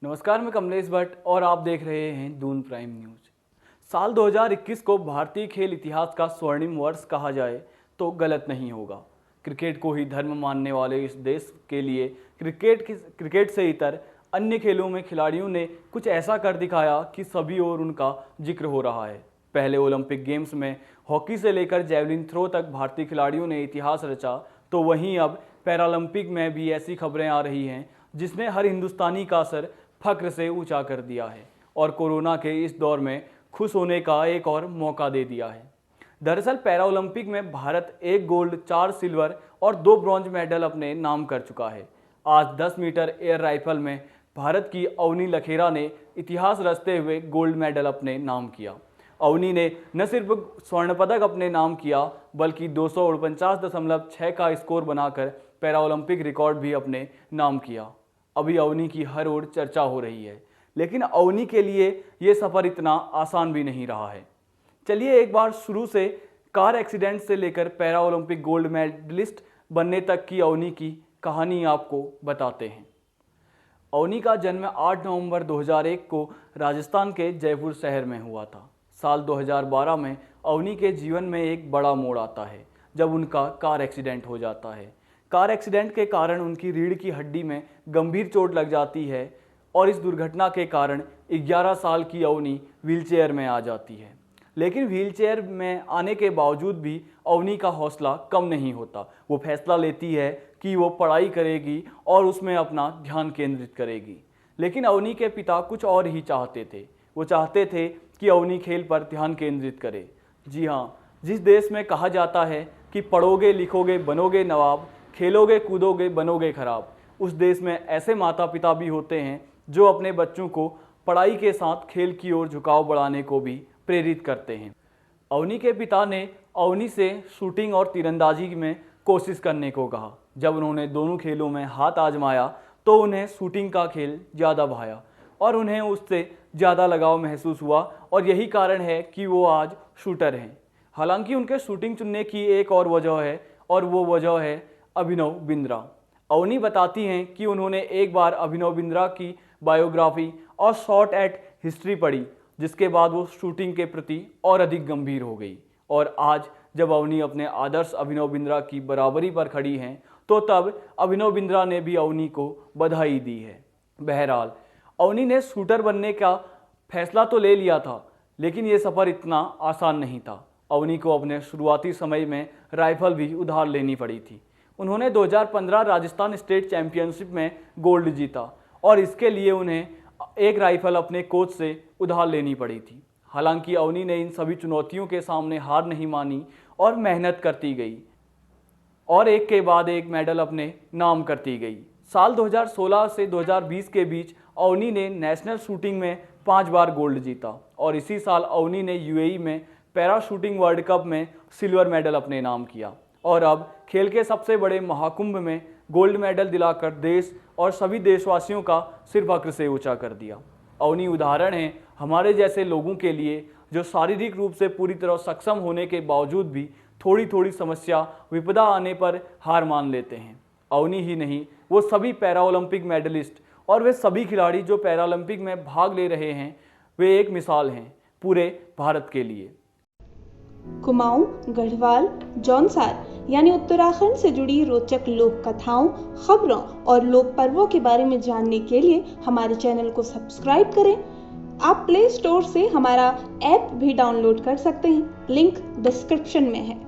नमस्कार, मैं कमलेश भट्ट और आप देख रहे हैं दून प्राइम न्यूज। साल 2021 को भारतीय खेल इतिहास का स्वर्णिम वर्ष कहा जाए तो गलत नहीं होगा। क्रिकेट को ही धर्म मानने वाले इस देश के लिए क्रिकेट से इतर अन्य खेलों में खिलाड़ियों ने कुछ ऐसा कर दिखाया कि सभी ओर उनका जिक्र हो रहा है। पहले ओलंपिक गेम्स में हॉकी से लेकर जैवलिन थ्रो तक भारतीय खिलाड़ियों ने इतिहास रचा, तो वहीं अब पैरालंपिक में भी ऐसी खबरें आ रही हैं जिसने हर हिंदुस्तानी का सर फख्र से ऊंचा कर दिया है और कोरोना के इस दौर में खुश होने का एक और मौका दे दिया है। दरअसल पैरालंपिक में भारत 1 गोल्ड, 4 सिल्वर और 2 ब्रॉन्ज मेडल अपने नाम कर चुका है। आज 10 मीटर एयर राइफल में भारत की अवनी लखेरा ने इतिहास रचते हुए गोल्ड मेडल अपने नाम किया। अवनी ने न सिर्फ स्वर्ण पदक अपने नाम किया बल्कि 249.6 का स्कोर बनाकर पैरालंपिक रिकॉर्ड भी अपने नाम किया। अभी अवनी की हर ओर चर्चा हो रही है, लेकिन अवनी के लिए ये सफ़र इतना आसान भी नहीं रहा है। चलिए एक बार शुरू से कार एक्सीडेंट से लेकर पैरा ओलंपिक गोल्ड मेडलिस्ट बनने तक की अवनी की कहानी आपको बताते हैं। अवनी का जन्म 8 नवंबर 2001 को राजस्थान के जयपुर शहर में हुआ था। साल 2012 में अवनी के जीवन में एक बड़ा मोड़ आता है जब उनका कार एक्सीडेंट हो जाता है। कार एक्सीडेंट के कारण उनकी रीढ़ की हड्डी में गंभीर चोट लग जाती है और इस दुर्घटना के कारण 11 साल की अवनी व्हीलचेयर में आ जाती है। लेकिन व्हीलचेयर में आने के बावजूद भी अवनी का हौसला कम नहीं होता। वो फैसला लेती है कि वो पढ़ाई करेगी और उसमें अपना ध्यान केंद्रित करेगी। लेकिन अवनी के पिता कुछ और ही चाहते थे। वो चाहते थे कि अवनी खेल पर ध्यान केंद्रित करे। जी हाँ, जिस देश में कहा जाता है कि पढ़ोगे लिखोगे बनोगे नवाब, खेलोगे कूदोगे बनोगे खराब, उस देश में ऐसे माता पिता भी होते हैं जो अपने बच्चों को पढ़ाई के साथ खेल की ओर झुकाव बढ़ाने को भी प्रेरित करते हैं। अवनी के पिता ने अवनी से शूटिंग और तीरंदाजी में कोशिश करने को कहा। जब उन्होंने दोनों खेलों में हाथ आजमाया तो उन्हें शूटिंग का खेल ज़्यादा भाया और उन्हें उससे ज़्यादा लगाव महसूस हुआ और यही कारण है कि वो आज शूटर हैं। हालांकि उनके शूटिंग चुनने की एक और वजह है और वो वजह है अभिनव बिंद्रा। अवनी बताती हैं कि उन्होंने एक बार अभिनव बिंद्रा की बायोग्राफी और शॉर्ट एट हिस्ट्री पढ़ी, जिसके बाद वो शूटिंग के प्रति और अधिक गंभीर हो गई। और आज जब अवनी अपने आदर्श अभिनव बिंद्रा की बराबरी पर खड़ी हैं तो तब अभिनव बिंद्रा ने भी अवनी को बधाई दी है। बहरहाल अवनी ने शूटर बनने का फैसला तो ले लिया था, लेकिन ये सफ़र इतना आसान नहीं था। अवनी को अपने शुरुआती समय में राइफल भी उधार लेनी पड़ी थी। उन्होंने 2015 राजस्थान स्टेट चैंपियनशिप में गोल्ड जीता और इसके लिए उन्हें एक राइफल अपने कोच से उधार लेनी पड़ी थी। हालांकि अवनी ने इन सभी चुनौतियों के सामने हार नहीं मानी और मेहनत करती गई और एक के बाद एक मेडल अपने नाम करती गई। साल 2016 से 2020 के बीच अवनी ने नेशनल शूटिंग में 5 बार गोल्ड जीता और इसी साल अवनी ने यूएई में पैरा शूटिंग वर्ल्ड कप में सिल्वर मेडल अपने नाम किया और अब खेल के सबसे बड़े महाकुंभ में गोल्ड मेडल दिलाकर देश और सभी देशवासियों का सिर फख्र से ऊंचा कर दिया। अवनी उदाहरण है हमारे जैसे लोगों के लिए जो शारीरिक रूप से पूरी तरह सक्षम होने के बावजूद भी थोड़ी थोड़ी समस्या विपदा आने पर हार मान लेते हैं। अवनी ही नहीं, वो सभी पैरा ओलंपिक मेडलिस्ट और वे सभी खिलाड़ी जो पैरालंपिक में भाग ले रहे हैं, वे एक मिसाल हैं पूरे भारत के लिए। कुमाऊं, गढ़वाल, जौनसार यानी उत्तराखंड से जुड़ी रोचक लोक कथाओं, खबरों और लोक पर्वों के बारे में जानने के लिए हमारे चैनल को सब्सक्राइब करें। आप प्ले स्टोर से हमारा ऐप भी डाउनलोड कर सकते हैं, लिंक डिस्क्रिप्शन में है।